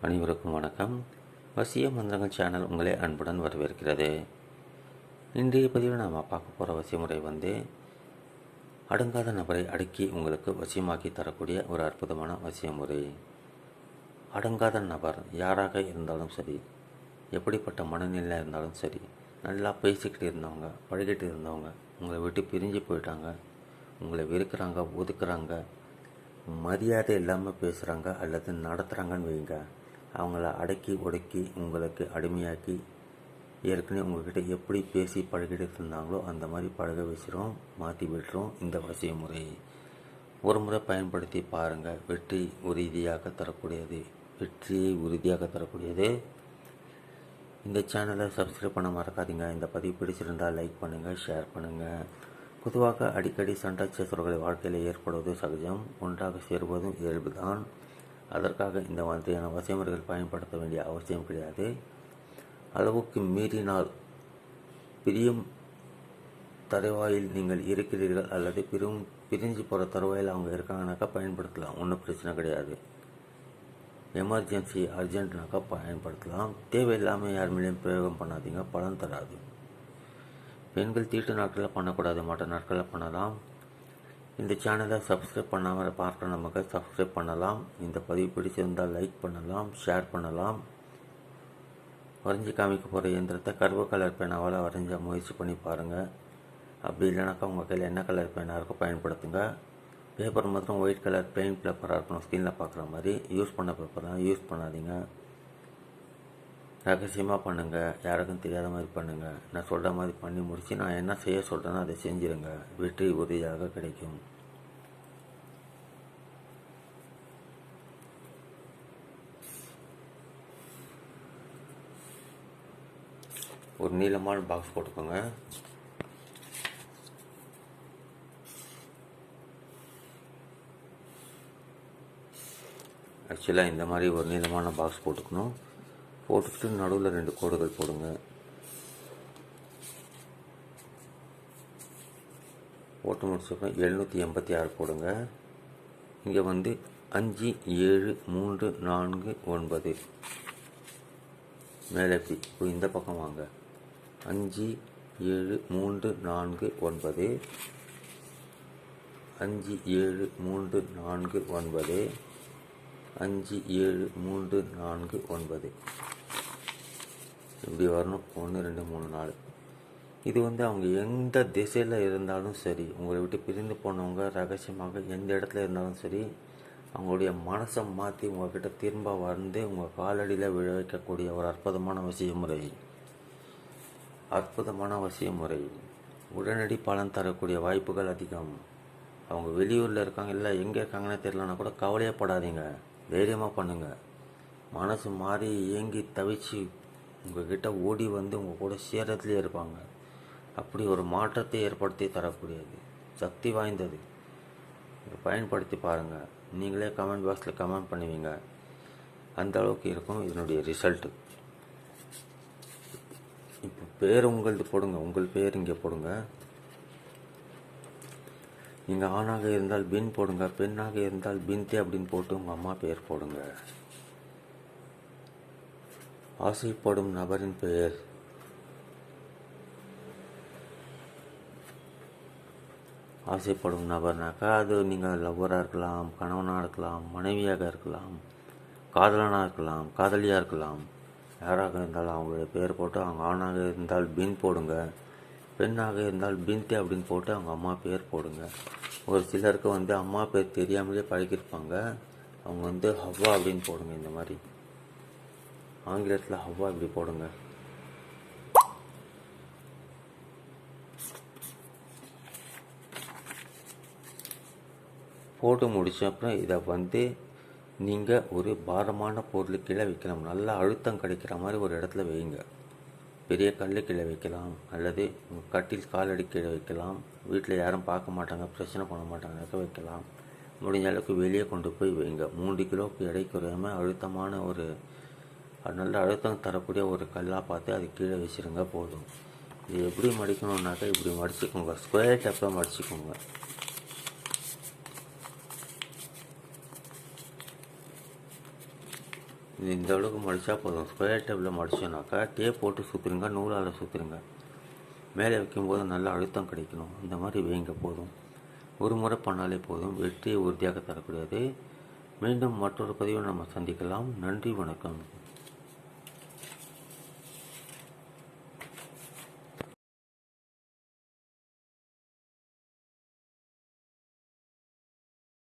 அனைவருக்கும் வணக்கம். வசிய மந்திரங்கள் சேனல் உங்களை அன்புடன் வரவேற்கிறது. இன்றைய பதிவில் நாம் பார்க்க போகிற வசிய முறை அடங்காத நபரை அடக்கி உங்களுக்கு வசியமாக்கி தரக்கூடிய ஒரு அற்புதமான வசிய முறை. அடங்காத நபர் யாராக இருந்தாலும் சரி, எப்படிப்பட்ட மனநிலையில் இருந்தாலும் சரி, நல்லா பேசிக்கிட்டு இருந்தவங்க, பழகிட்டு இருந்தவங்க உங்களை விட்டு பிரிஞ்சு போயிட்டாங்க, உங்களை வெறுக்கிறாங்க, ஒதுக்குறாங்க, மரியாதை இல்லாமல் பேசுகிறாங்க அல்லது நடத்துகிறாங்கன்னு வைங்க, அவங்கள அடக்கி ஒடுக்கி உங்களுக்கு அடிமையாக்கி ஏற்கனவே உங்கள்கிட்ட எப்படி பேசி பழகிட்டு இருந்தாங்களோ அந்த மாதிரி பழக வச்சிரும், மாற்றி விட்டுரும் இந்த வசிய முறை. ஒரு முறை பயன்படுத்தி பாருங்கள். வெற்றியை உறுதியாக தரக்கூடியது. இந்த சேனலை சப்ஸ்கிரைப் பண்ண மறக்காதீங்க. இந்த பதிவு பிடிச்சிருந்தால் லைக் பண்ணுங்கள், ஷேர் பண்ணுங்கள். பொதுவாக அடிக்கடி சண்டை சச்சரவுகள் வாழ்க்கையில் ஏற்படுவது சகஜம், ஒன்றாக சேருவதும் இயல்புதான். அதற்காக இந்த மாதிரியான வசியமுறைகள் பயன்படுத்த வேண்டிய அவசியம் கிடையாது. அளவுக்கு மீறினால் பிரியும் தருவாயில் நீங்கள் இருக்கிறீர்கள் அல்லது பிரிஞ்சு போகிற தருவாயில் அவங்க இருக்காங்கனாக்கா பயன்படுத்தலாம், ஒன்றும் பிரச்சனை கிடையாது. எமர்ஜென்சி அர்ஜென்ட்னாக்கா பயன்படுத்தலாம். தேவையில்லாமல் யார் மேலேயும் பிரயோகம் பண்ணாதீங்க, பலன் தராது. பெண்கள் தீட்டு நாட்களில் பண்ணக்கூடாது, மற்ற நாட்களில் பண்ணலாம். இந்த சேனலை சப்ஸ்கிரைப் பண்ணாமல் பார்க்குற நமக்கு சப்ஸ்கிரைப் பண்ணலாம். இந்த பதிவு பிடிச்சிருந்தால் லைக் பண்ணலாம், ஷேர் பண்ணலாம். வரைஞ்சி காமிக்க போகிற இயந்திரத்தை கருப்பு கலர் பேனாவால் வரைஞ்ச முயற்சி பண்ணி பாருங்கள். அப்படி இல்லைனாக்கா உங்கள் கையில் என்ன கலர் பேனாக இருக்கோ பயன்படுத்துங்க. பேப்பர் மாத்திரம் ஒயிட் கலர் பெயிண்ட் பேப்பராக இருக்கணும், ஸ்க்ரீனில் பார்க்குற மாதிரி. யூஸ் பண்ண பேப்பர் தான் யூஸ் பண்ணாதீங்க. ரகசியமாக பண்ணுங்கள், யாருக்கும் தெரியாத மாதிரி பண்ணுங்கள். நான் சொல்கிற மாதிரி பண்ணி முடித்து நான் என்ன செய்ய சொல்கிறேனோ அதை செஞ்சுருங்க. வெற்றி உறுதியாக கிடைக்கும். ஒரு நீளமான பாக்ஸ் போட்டுக்கோங்க. ஆக்சுவலாக இந்த மாதிரி ஒரு நீளமான பாக்ஸ் போட்டுக்கணும். போட்டுக்கிட்டு நடுவில் 2 கோடுகள் போடுங்க. போட்டு முடிச்சப்பறம் 786 போடுங்க. இங்கே 5 7 3 4 9 மேலே இப்போ இந்த பக்கம் வாங்க. 5 7 3 4 9 5 7 3 4 9 5 7 3 4 9 இப்படி வரணும். 1 2 3 4. இது அவங்க எந்த திசையில் இருந்தாலும் சரி, உங்களை விட்டு பிரிந்து போனவங்க ரகசியமாக எந்த இடத்துல இருந்தாலும் சரி, அவங்களுடைய மனசை மாற்றி உங்கள்கிட்ட திரும்ப வந்து உங்கள் காலடியில் விழ வைக்கக்கூடிய ஒரு அற்புதமான வசிய முறை. உடனடி பலன் தரக்கூடிய வாய்ப்புகள் அதிகம். அவங்க வெளியூரில் இருக்காங்க, இல்லை எங்கே இருக்காங்கன்னு தெரியலனா கூட கவலையப்படாதீங்க, தைரியமாக பண்ணுங்கள். மனசு மாறி ஏங்கி தவிச்சு உங்கள்கிட்ட ஓடி வந்து உங்கள் கூட சேரத்துலேயே இருப்பாங்க. அப்படி ஒரு மாற்றத்தை ஏற்படுத்தி தரக்கூடியது, சக்தி வாய்ந்தது. இதை பயன்படுத்தி பாருங்கள். நீங்களே கமெண்ட் பாக்ஸில் கமெண்ட் பண்ணுவீங்க, அந்த அளவுக்கு இருக்கும் இதனுடைய ரிசல்ட்டு. இப்போ பேர் உங்களது போடுங்க, உங்கள் பேர் இங்கே போடுங்க. நீங்கள் ஆணாக இருந்தால் பின் போடுங்க, பெண்ணாக இருந்தால் பின்தே அப்படின்னு போட்டு உங்கள் அம்மா பேர் போடுங்க. ஆசைப்படும் நபரின் பெயர். ஆசைப்படும் நபர்னாக்கா அது நீங்கள் லவ்வராக இருக்கலாம், கணவனாக இருக்கலாம், மனைவியாக இருக்கலாம், காதலனாக இருக்கலாம், காதலியாக இருக்கலாம். யாராக இருந்தாலும் அவங்களுடைய பேர் போட்டு, அவங்க ஆணாக இருந்தால் பின் போடுங்க, பெண்ணாக இருந்தால் பின்தே அப்படின்னு போட்டு அவங்க அம்மா பேர் போடுங்க. ஒரு சிலருக்கு அம்மா பேர் தெரியாமலே பழகிருப்பாங்க, அவங்க ஹவ்வா அப்படின்னு போடுங்க. இந்த மாதிரி ஆங்கிலத்தில் ஹவ்வா இப்படி போடுங்க. போட்டு முடிச்ச அப்புறம் இதை நீங்கள் ஒரு பாரமான பொருள் கீழே வைக்கலாம். நல்லா அழுத்தம் கிடைக்கிற மாதிரி ஒரு இடத்துல வைங்க. பெரிய கல் கீழே வைக்கலாம், அல்லது உங்கள் கட்டில் காலடி கீழே வைக்கலாம். வீட்டில் யாரும் பார்க்க மாட்டாங்க, பிரச்சனை பண்ண மாட்டாங்க, வைக்கலாம். முடிஞ்ச அளவுக்கு வெளியே கொண்டு போய் வைங்க. 3 கிலோவுக்கு எடை குறையாமல் அழுத்தமான ஒரு நல்ல அழுத்தம் தரக்கூடிய ஒரு கல்லாக பார்த்து அது கீழே வச்சுருங்க, போதும். இது எப்படி மடிக்கணுன்னாக்கா இப்படி மடிச்சுக்கோங்க, ஸ்கொயர் டைப்பில் மடிச்சுக்கோங்க. இது இந்த அளவுக்கு மடித்தா போதும். ஸ்கொயர் டேப்பில் மடிச்சோன்னாக்கா டேப் போட்டு சுற்றுருங்க, நூலால் சுற்றுருங்க. மேலே வைக்கும்போது நல்லா அழுத்தம் கிடைக்கணும். இந்த மாதிரி வைங்க போதும். ஒரு முறை பண்ணாலே போதும், வெற்றியை உறுதியாக தரக்கூடியது. மீண்டும் மற்றொரு பதிவில் நம்ம சந்திக்கலாம். நன்றி, வணக்கம்.